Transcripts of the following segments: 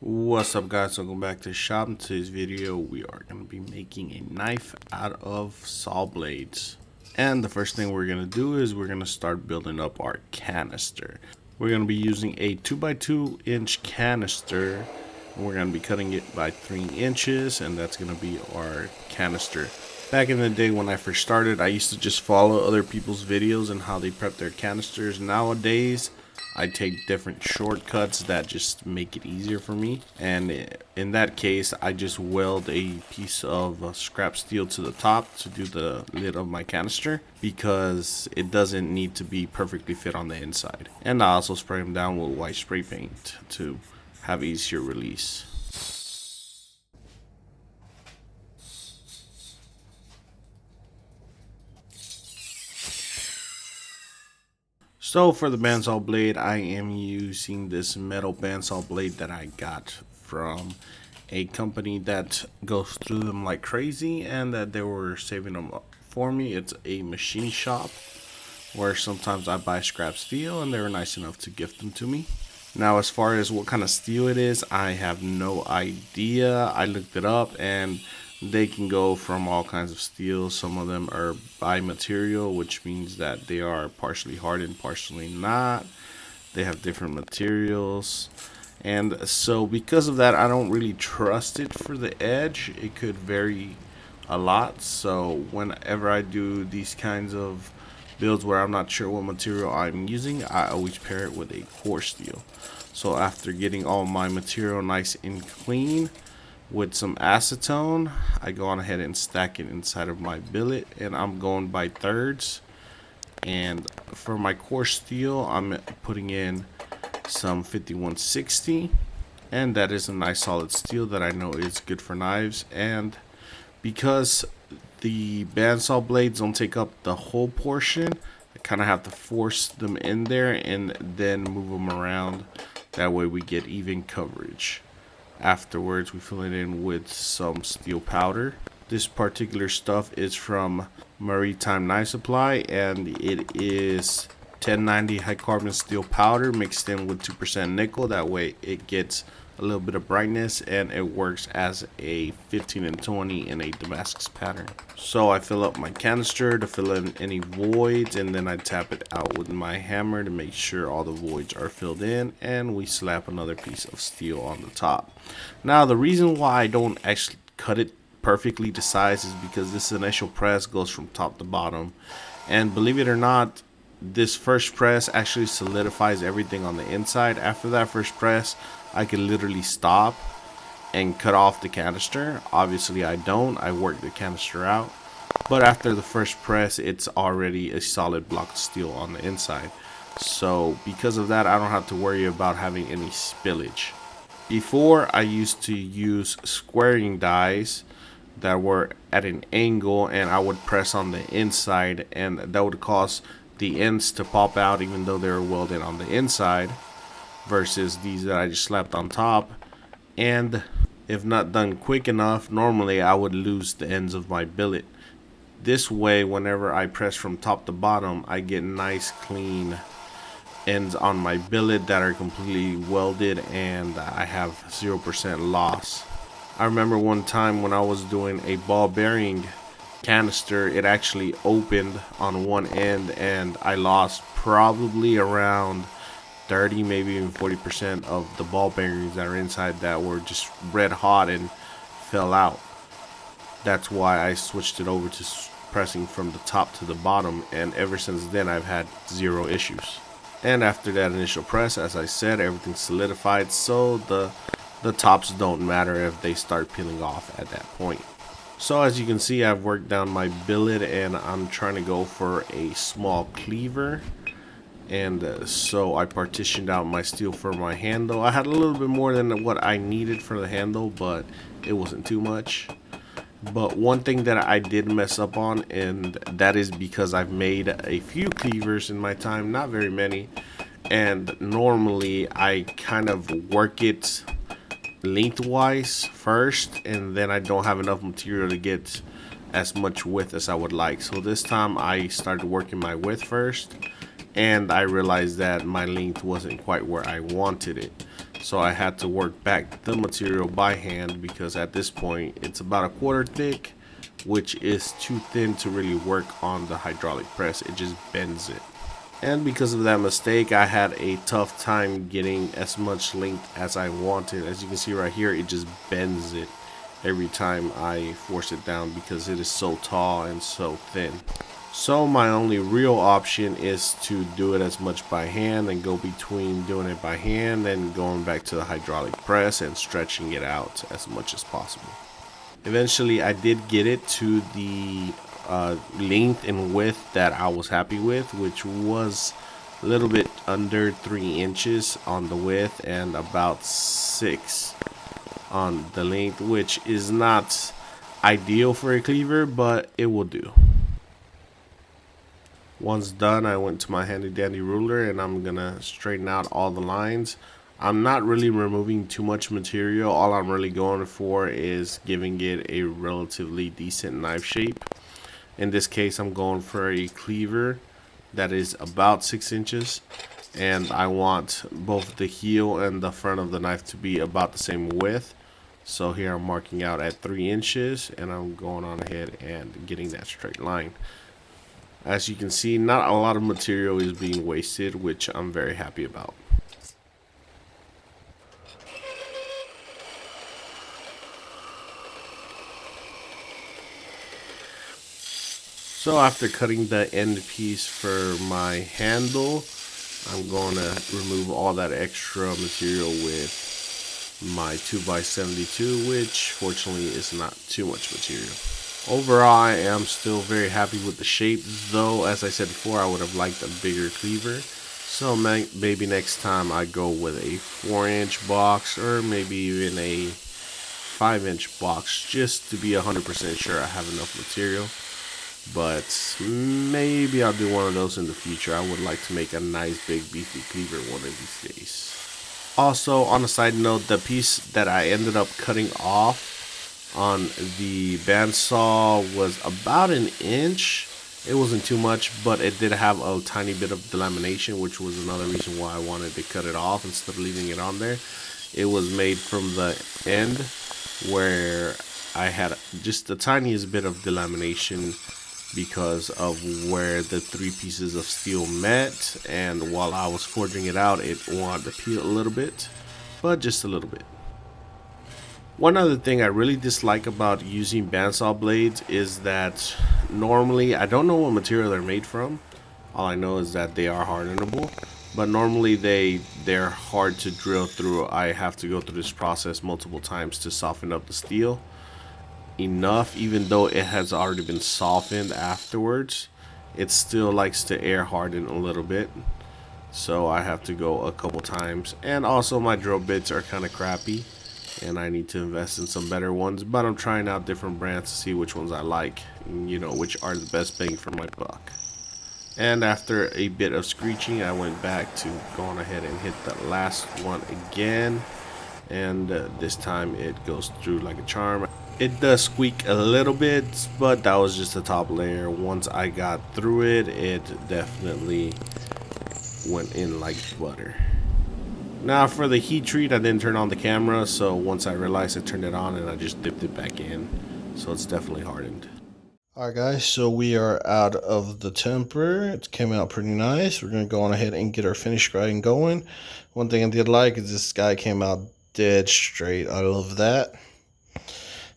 What's up, guys? Welcome back to the shop. In today's video we are going to be making a knife out of saw blades, and the first thing we're going to do is we're going to start building up our canister. We're going to be using a 2x2 inch canister, and we're going to be cutting it by 3 inches, and that's going to be our canister. Back in the day when I first started, I used to just follow other people's videos and how they prep their canisters. Nowadays I take different shortcuts that just make it easier for me, and in that case I just weld a piece of scrap steel to the top to do the lid of my canister, because it doesn't need to be perfectly fit on the inside. And I also spray them down with white spray paint to have easier release. So for the bandsaw blade, I am using this metal bandsaw blade that I got from a company that goes through them like crazy, and that they were saving them up for me. It's a machine shop where sometimes I buy scrap steel, and they were nice enough to gift them to me. Now, as far as what kind of steel it is, I have no idea. I looked it up, and they can go from all kinds of steel. Some of them are bi-material, which means that they are partially hardened, partially not. They have different materials, and so because of that, I don't really trust it for the edge. It could vary a lot, so whenever I do these kinds of builds where I'm not sure what material I'm using, I always pair it with a core steel. So after getting all my material nice and clean with some acetone, I go on ahead and stack it inside of my billet, and I'm going by thirds. And for my core steel, I'm putting in some 5160, and that is a nice solid steel that I know is good for knives. And because the bandsaw blades don't take up the whole portion, I kind of have to force them in there and then move them around. That way we get even coverage. Afterwards, we fill it in with some steel powder. This particular stuff is from Maritime Knife Supply, and it is 1090 high carbon steel powder mixed in with 2% nickel. That way it gets a little bit of brightness, and it works as a 15 and 20 in a Damascus pattern. So I fill up my canister to fill in any voids, and then I tap it out with my hammer to make sure all the voids are filled in, and we slap another piece of steel on the top. Now, the reason why I don't actually cut it perfectly to size is because this initial press goes from top to bottom, and believe it or not, this first press actually solidifies everything on the inside. After that first press, I can literally stop and cut off the canister. Obviously I don't, I work the canister out, but after the first press, it's already a solid block of steel on the inside. So because of that, I don't have to worry about having any spillage. Before, I used to use squaring dies that were at an angle, and I would press on the inside, and that would cause the ends to pop out even though they were welded on the inside, versus these that I just slapped on top. And if not done quick enough, normally I would lose the ends of my billet. This way, whenever I press from top to bottom, I get nice clean ends on my billet that are completely welded, and I have 0% loss. I remember one time when I was doing a ball bearing canister, it actually opened on one end, and I lost probably around 30, maybe even 40% of the ball bearings that are inside that were just red hot and fell out. That's why I switched it over to pressing from the top to the bottom, and ever since then I've had zero issues. And after that initial press, as I said, everything's solidified, so the tops don't matter if they start peeling off at that point. So as you can see, I've worked down my billet, and I'm trying to go for a small cleaver. And so I partitioned out my steel for my handle. I had a little bit more than what I needed for the handle, but it wasn't too much. But one thing that I did mess up on, and that is because I've made a few cleavers in my time, not very many, and normally I kind of work it lengthwise first, and then I don't have enough material to get as much width as I would like. So this time I started working my width first, and I realized that my length wasn't quite where I wanted it. So I had to work back the material by hand, because at this point it's about a quarter thick, which is too thin to really work on the hydraulic press. It just bends it. And because of that mistake, I had a tough time getting as much length as I wanted. As you can see right here, it just bends it every time I force it down, because it is so tall and so thin. So my only real option is to do it as much by hand, and go between doing it by hand and going back to the hydraulic press and stretching it out as much as possible. Eventually I did get it to the length and width that I was happy with, which was a little bit under 3 inches on the width and about 6 on the length, which is not ideal for a cleaver, but it will do. Once done, I went to my handy dandy ruler and I'm gonna straighten out all the lines. I'm not really removing too much material. All I'm really going for is giving it a relatively decent knife shape. In this case, I'm going for a cleaver that is about 6 inches, and I want both the heel and the front of the knife to be about the same width. So here I'm marking out at 3 inches, and I'm going on ahead and getting that straight line. As you can see, not a lot of material is being wasted, which I'm very happy about. So after cutting the end piece for my handle, I'm going to remove all that extra material with my 2x72, which fortunately is not too much material. Overall, I am still very happy with the shape, though as I said before, I would have liked a bigger cleaver. So maybe next time I go with a 4-inch box, or maybe even a 5-inch box, just to be 100% sure I have enough material. But maybe I'll do one of those in the future. I would like to make a nice big beefy cleaver one of these days. Also, on a side note, the piece that I ended up cutting off on the bandsaw was about 1 inch. It wasn't too much, but it did have a tiny bit of delamination, which was another reason why I wanted to cut it off instead of leaving it on there. It was made from the end where I had just the tiniest bit of delamination because of where the 3 pieces of steel met, and while I was forging it out, it wanted to peel a little bit, but just a little bit. One other thing I really dislike about using bandsaw blades is that normally, I don't know what material they're made from. All I know is that they are hardenable, but normally they're hard to drill through. I have to go through this process multiple times to soften up the steel enough. Even though it has already been softened afterwards, it still likes to air harden a little bit, so I have to go a couple times. And also my drill bits are kind of crappy and I need to invest in some better ones, but I'm trying out different brands to see which ones I like, you know, which are the best bang for my buck. And after a bit of screeching, I went back to going ahead and hit the last one again, and this time it goes through like a charm. It does squeak a little bit, but that was just the top layer. Once I got through it, it definitely went in like butter. Now for the heat treat, I didn't turn on the camera, so once I realized I turned it on and I just dipped it back in, so it's definitely hardened. Alright guys, so we are out of the temper. It came out pretty nice. We're going to go on ahead and get our finish grinding going. One thing I did like is this guy came out dead straight. I love that.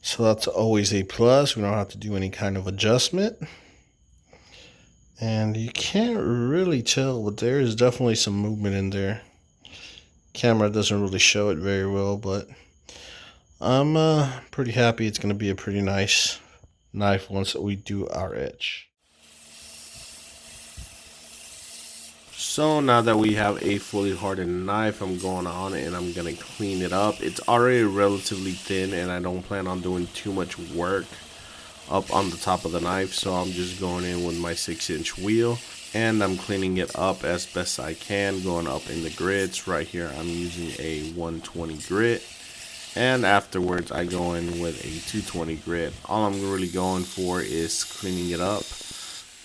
So that's always a plus. We don't have to do any kind of adjustment. And you can't really tell, but there is definitely some movement in there. Camera doesn't really show it very well, but I'm pretty happy. It's going to be a pretty nice knife once we do our edge. So now that we have a fully hardened knife, I'm going on and I'm going to clean it up. It's already relatively thin and I don't plan on doing too much work up on the top of the knife, so I'm just going in with my 6-inch wheel and I'm cleaning it up as best I can, going up in the grits. Right here I'm using a 120 grit, and afterwards I go in with a 220 grit. All I'm really going for is cleaning it up.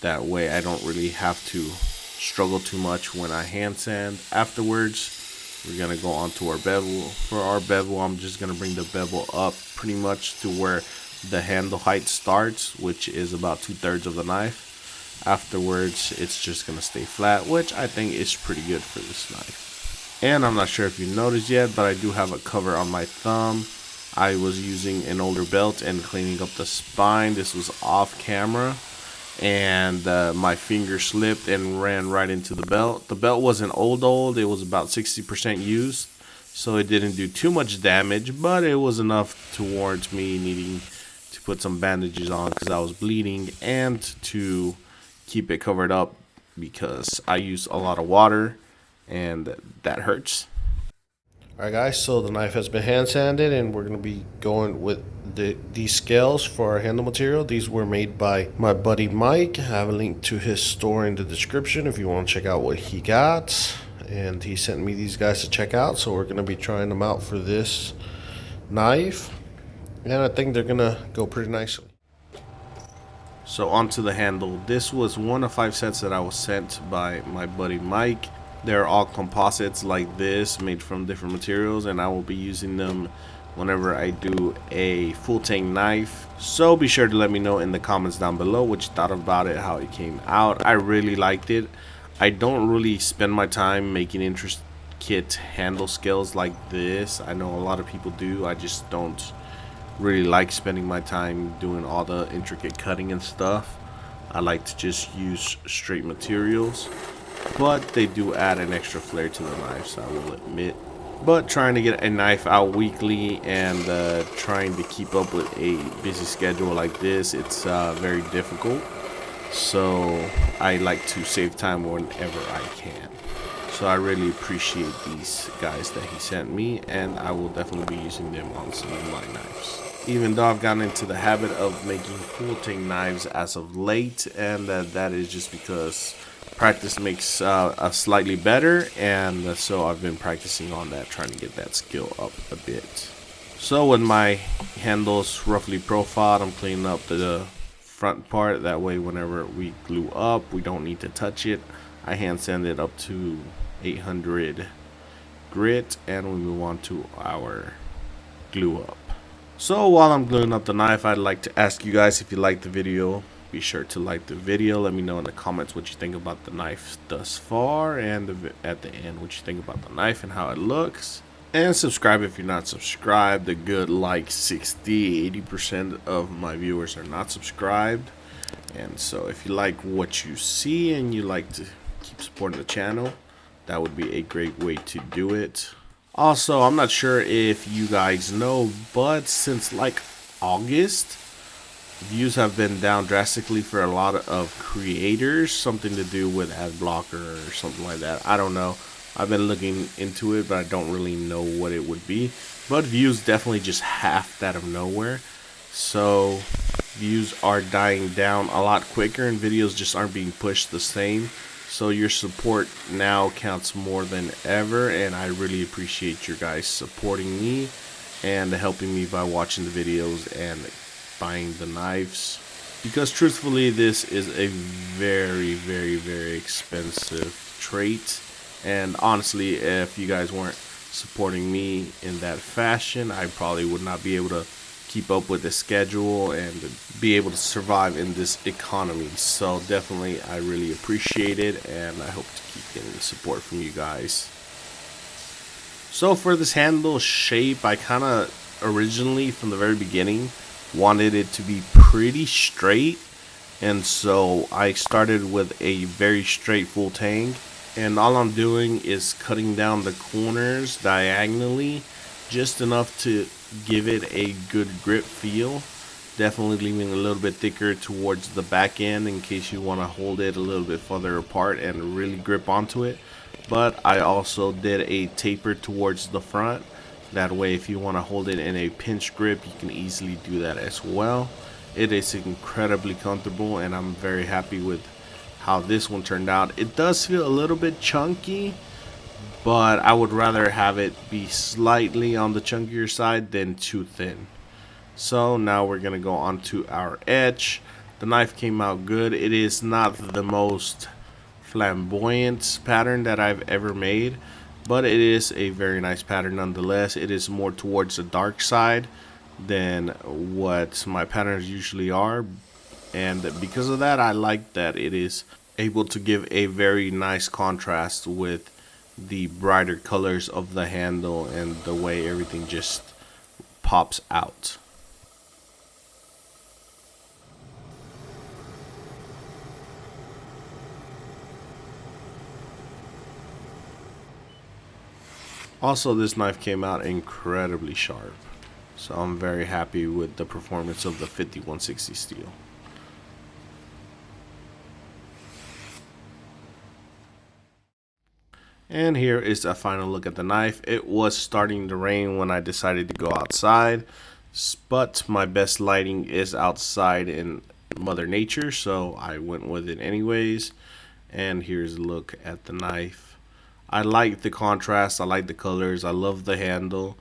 That way I don't really have to struggle too much when I hand sand afterwards. we're gonna go on to our bevel. For our bevel, I'm just gonna bring the bevel up pretty much to where the handle height starts, which is about 2/3 of the knife. Afterwards, it's just gonna stay flat, which I think is pretty good for this knife. And I'm not sure if you noticed yet, but I do have a cover on my thumb. I was using an older belt and cleaning up the spine. This was off camera, and my finger slipped and ran right into the belt. The belt wasn't old, it was about 60% used, so it didn't do too much damage, but it was enough to warrant me needing to put some bandages on because I was bleeding, and to keep it covered up because I use a lot of water and that hurts. Alright guys, so the knife has been hand sanded, and we're going to be going with these scales for our handle material. These were made by my buddy Mike. I have a link to his store in the description if you want to check out what he got. And he sent me these guys to check out, so we're going to be trying them out for this knife. And I think they're going to go pretty nicely. So onto the handle. This was one of 5 sets that I was sent by my buddy Mike. They're all composites like this, made from different materials, and I will be using them whenever I do a full tang knife. So be sure to let me know in the comments down below what you thought about it, how it came out. I really liked it. I don't really spend my time making intricate handle scales like this. I know a lot of people do. I just don't really like spending my time doing all the intricate cutting and stuff. I like to just use straight materials, but they do add an extra flair to the knives, I will admit. But trying to get a knife out weekly and trying to keep up with a busy schedule like this, it's very difficult. So I like to save time whenever I can. So I really appreciate these guys that he sent me, and I will definitely be using them on some of my knives. Even though I've gotten into the habit of making full tang knives as of late, and that is just because practice makes us slightly better, and so I've been practicing on that, trying to get that skill up a bit. So with my handles roughly profiled, I'm cleaning up the front part. That way whenever we glue up, we don't need to touch it. I hand sand it up to 800 grit, and we move on to our glue up. So while I'm gluing up the knife, I'd like to ask you guys, if you liked the video, be sure to like the video. Let me know in the comments what you think about the knife thus far, and at the end what you think about the knife and how it looks. And subscribe if you're not subscribed. A good like 60-80% of my viewers are not subscribed. And so if you like what you see and you like to keep supporting the channel, that would be a great way to do it. Also, I'm not sure if you guys know, but since like August, views have been down drastically for a lot of creators. Something to do with ad blocker or something like that. I don't know. I've been looking into it, but I don't really know what it would be. But views definitely just halved out of nowhere. So views are dying down a lot quicker, and videos just aren't being pushed the same. So your support now counts more than ever, and I really appreciate your guys supporting me and helping me by watching the videos and buying the knives, because truthfully this is a very expensive trait, and honestly if you guys weren't supporting me in that fashion, I probably would not be able to keep up with the schedule and be able to survive in this economy. So definitely I really appreciate it, and I hope to keep getting support from you guys. So for this handle shape, I kind of originally from the very beginning wanted it to be pretty straight, and so I started with a very straight full tang, and all I'm doing is cutting down the corners diagonally just enough to give it a good grip feel. Definitely leaving a little bit thicker towards the back end in case you want to hold it a little bit further apart and really grip onto it. But I also did a taper towards the front. That way if you want to hold it in a pinch grip, you can easily do that as well. It is incredibly comfortable, and I'm very happy with how this one turned out. It does feel a little bit chunky, but I would rather have it be slightly on the chunkier side than too thin. So now we're gonna go on to our edge. The knife came out good. It is not the most flamboyant pattern that I've ever made, but it is a very nice pattern nonetheless. It is more towards the dark side than what my patterns usually are, and because of that, I like that it is able to give a very nice contrast with the brighter colors of the handle and the way everything just pops out. Also, this knife came out incredibly sharp, so I'm very happy with the performance of the 5160 steel. And here is a final look at the knife. It was starting to rain when I decided to go outside, but my best lighting is outside in Mother Nature, so I went with it anyways. And here's a look at the knife. I like the contrast, I like the colors, I love the handle,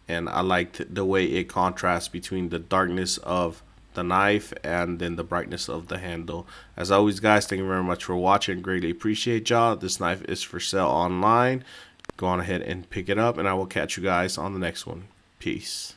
and I liked the way it contrasts between the darkness of the knife and then the brightness of the handle. As always, guys, thank you very much for watching. Greatly appreciate y'all. This knife is for sale online. Go on ahead and pick it up, and I will catch you guys on the next one. Peace.